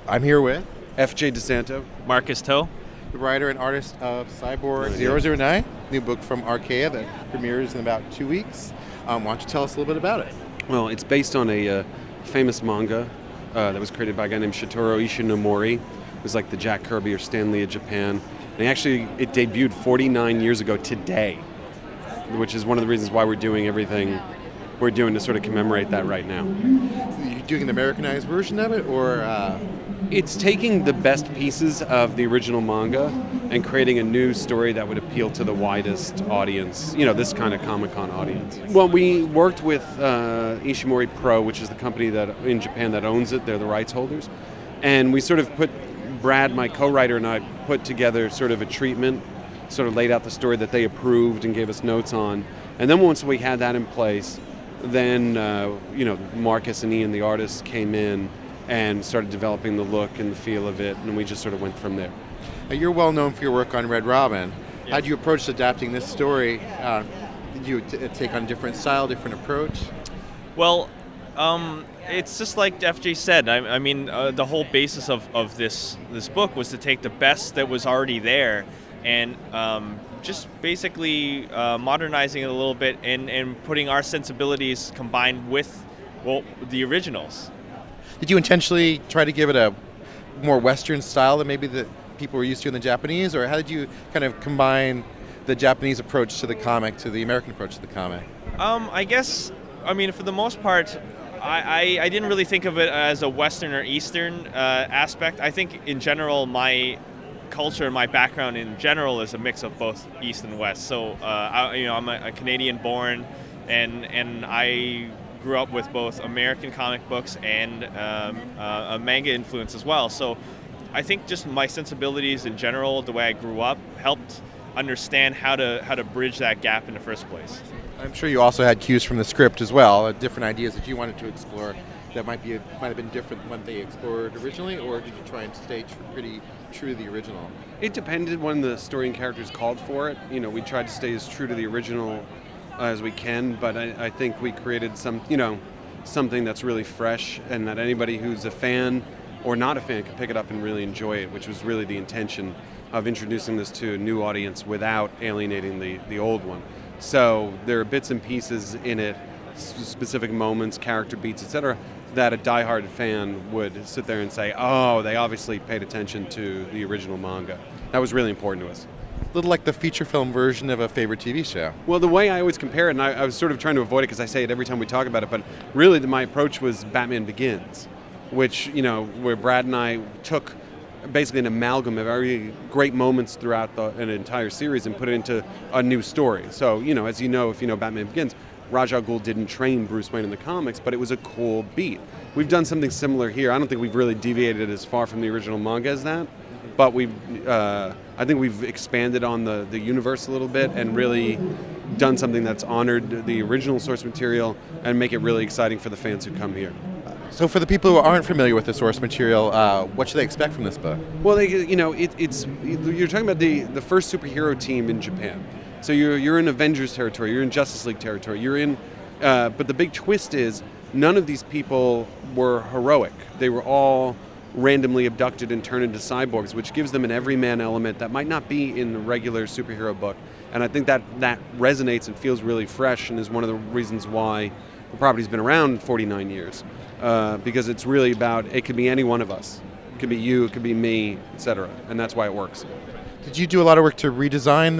I'm here with FJ DeSanto. Marcus To. the writer and artist of Cyborg 009, new book from Archaia that premieres in about 2 weeks. Why don't you tell us a little bit about it? Well, it's based on a famous manga that was created by a guy named Shitoro Ishinomori. It was like the Jack Kirby or Stan Lee of Japan. And it debuted 49 years ago today, which is one of the reasons why we're doing everything we're doing to sort of commemorate that right now. You're doing an Americanized version of it, or? It's taking the best pieces of the original manga and creating a new story that would appeal to the widest audience, this kind of Comic-Con audience. Well, we worked with Ishimori Pro, which is the company that in Japan that owns it. They're the rights holders. And we sort of Brad, my co-writer, and I put together sort of a treatment, sort of laid out the story that they approved and gave us notes on. And then once we had that in place, then, Marcus and Ian, the artists, came in and started developing the look and the feel of it, and we just sort of went from there. Now, you're well known for your work on Red Robin. Yes. How do you approach adapting this story? Did you take on a different style, different approach? Well, it's just like FJ said. I mean, the whole basis of this book was to take the best that was already there and just basically modernizing it a little bit and putting our sensibilities combined with, the originals. Did you intentionally try to give it a more Western style than maybe the people were used to in the Japanese, or how did you kind of combine the Japanese approach to the comic to the American approach to the comic? I guess, for the most part, I didn't really think of it as a Western or Eastern aspect. I think in general, my culture and my background in general is a mix of both East and West. So, I'm a Canadian born, and I grew up with both American comic books and a manga influence as well. So I think just my sensibilities in general, the way I grew up, helped understand how to bridge that gap in the first place. I'm sure you also had cues from the script as well, different ideas that you wanted to explore that might have been different than what they explored originally, or did you try and stay pretty true to the original? It depended when the story and characters called for it. We tried to stay as true to the original as we can, but I think we created something that's really fresh and that anybody who's a fan or not a fan can pick it up and really enjoy it, which was really the intention of introducing this to a new audience without alienating the old one. So there are bits and pieces in it, specific moments, character beats, etc., that a diehard fan would sit there and say, oh, they obviously paid attention to the original manga. That was really important to us. A little like the feature film version of a favorite TV show. Well, the way I always compare it, and I was sort of trying to avoid it because I say it every time we talk about it, but really my approach was Batman Begins, which, where Brad and I took basically an amalgam of very great moments throughout an entire series and put it into a new story. So, as you know, if you know Batman Begins, Ra's al Ghul didn't train Bruce Wayne in the comics, but it was a cool beat. We've done something similar here. I don't think we've really deviated as far from the original manga as that, but I think we've expanded on the universe a little bit and really done something that's honored the original source material and make it really exciting for the fans who come here. So for the people who aren't familiar with the source material, what should they expect from this book? Well, you're talking about the first superhero team in Japan. So you're in Avengers territory, you're in Justice League territory, but the big twist is none of these people were heroic. They were all randomly abducted and turned into cyborgs, which gives them an everyman element that might not be in the regular superhero book. And I think that resonates and feels really fresh and is one of the reasons why the property's been around 49 years. Because it's really about, it could be any one of us. It could be you, it could be me, etc. And that's why it works. Did you do a lot of work to redesign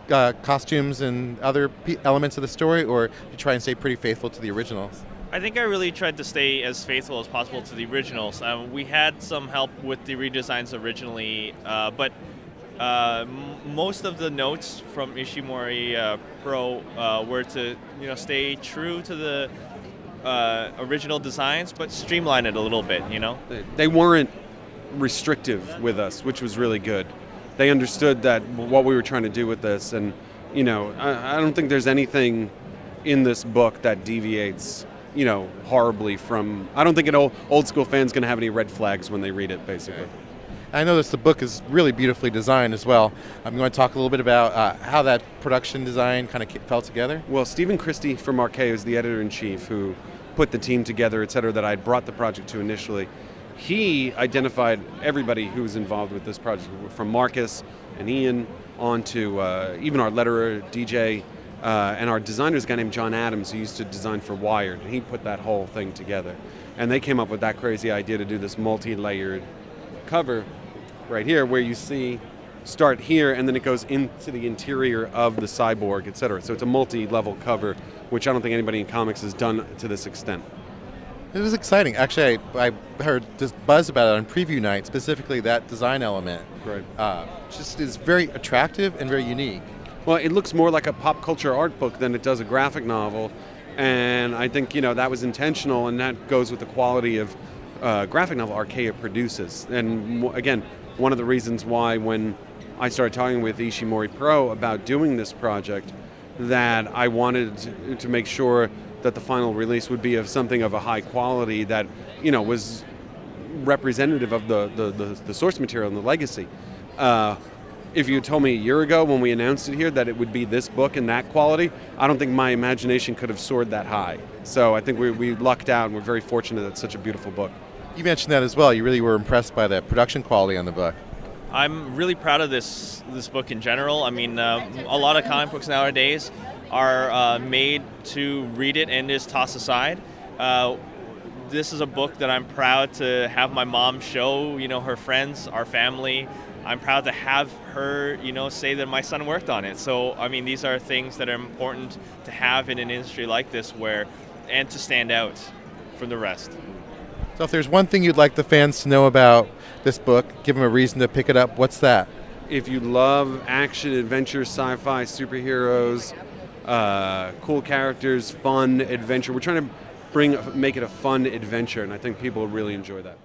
the costumes and other elements of the story, or did you try and stay pretty faithful to the originals? I think I really tried to stay as faithful as possible to the originals. We had some help with the redesigns originally, but most of the notes from Ishimori Pro were to stay true to the original designs, but streamline it a little bit. They weren't restrictive with us, which was really good. They understood that what we were trying to do with this, and I don't think there's anything in this book that deviates horribly from. I don't think an old school fan's going to have any red flags when they read it, basically. I noticed the book is really beautifully designed as well. I'm going to talk a little bit about how that production design kind of fell together. Well, Stephen Christie from Archaia is the editor-in-chief who put the team together, et cetera, that I brought the project to initially. he identified everybody who was involved with this project, from Marcus and Ian on to even our letterer, DJ, and our designer is a guy named John Adams, who used to design for Wired, and he put that whole thing together. And they came up with that crazy idea to do this multi-layered cover right here, where you see start here and then it goes into the interior of the Cyborg, etc. So it's a multi-level cover, which I don't think anybody in comics has done to this extent. It was exciting. Actually, I heard this buzz about it on preview night, specifically that design element. Right. Just is very attractive and very unique. Well, it looks more like a pop culture art book than it does a graphic novel, and I think that was intentional, and that goes with the quality of graphic novel Archaia produces. And again, one of the reasons why when I started talking with Ishimori Pro about doing this project, that I wanted to make sure that the final release would be of something of a high quality that was representative of the source material and the legacy. If you told me a year ago when we announced it here that it would be this book in that quality, I don't think my imagination could have soared that high. So I think we lucked out, and we're very fortunate that it's such a beautiful book. You mentioned that as well. You really were impressed by the production quality on the book. I'm really proud of this book in general. I mean, a lot of comic books nowadays are made to read it and is tossed aside. This is a book that I'm proud to have my mom show, her friends, our family. I'm proud to have her, say that my son worked on it. So, I mean, these are things that are important to have in an industry like this, and to stand out from the rest. So if there's one thing you'd like the fans to know about this book, give them a reason to pick it up, what's that? If you love action, adventure, sci-fi, superheroes, cool characters, fun adventure, we're trying to make it a fun adventure, and I think people will really enjoy that.